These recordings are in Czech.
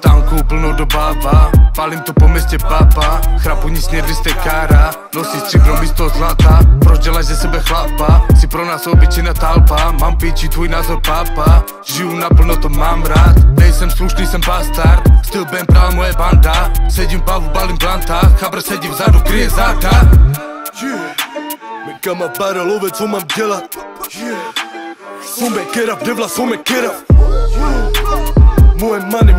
Tanku plno dobáva, palím to po městě baba. Chrapu nic někdy jste kára, nosí stříbro místo zlata. Proč děláš ze sebe chlapa, si pro nás obyčejná talpa. Mám píči, tvůj názor pápa, žiju naplno, to mám rád. Nejsem slušný, jsem bastard, styl band prál moje banda. Sedím v bavu, balím blanta, chabr sedí vzadu, kryje záda. Min kama barrelové, co mám dělat? Some kerav, devla, some kerav. Moje money.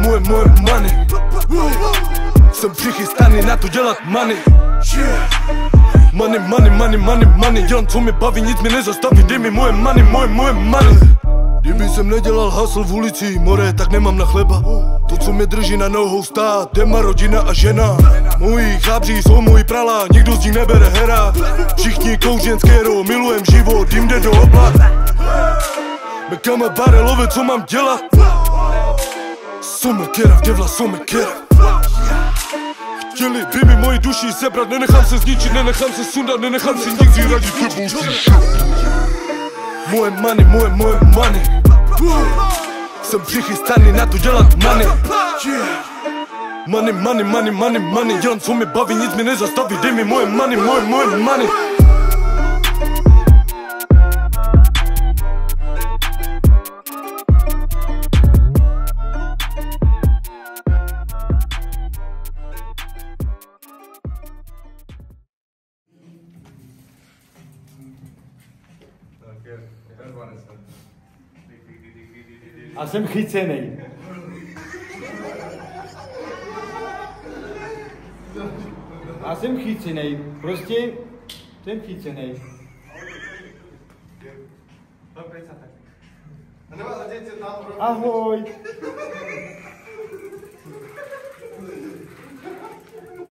Jsem přichystaný na to dělat money. Money. Dělám, co mě baví, nic mi nezastaví. Dej mi moje money. Kdyby jsem nedělal hustle v ulici, more, tak nemám na chleba. To, co mě drží na nohou stát, je má rodina a žena. Moji chlapři jsou moji prala, nikdo z nich nebere hera. Všichni kouřen skero, milujem život, jim jde do oblak. Me kama barrelové, co mám dělat? Some kerav, devla, some kerav. Chtěli by mi moji duši sebrat, nenechám se zničit, nenechám se sundat, nenechám si nikdy radit tebou slyšet. Moje money. Jsem přichystaný na to dělat money. Money. Dělám, co mě baví, nic mi nezastaví. Dej mi moje money. A jsem chycenej. Prostě jsem chycenej. Ahoj.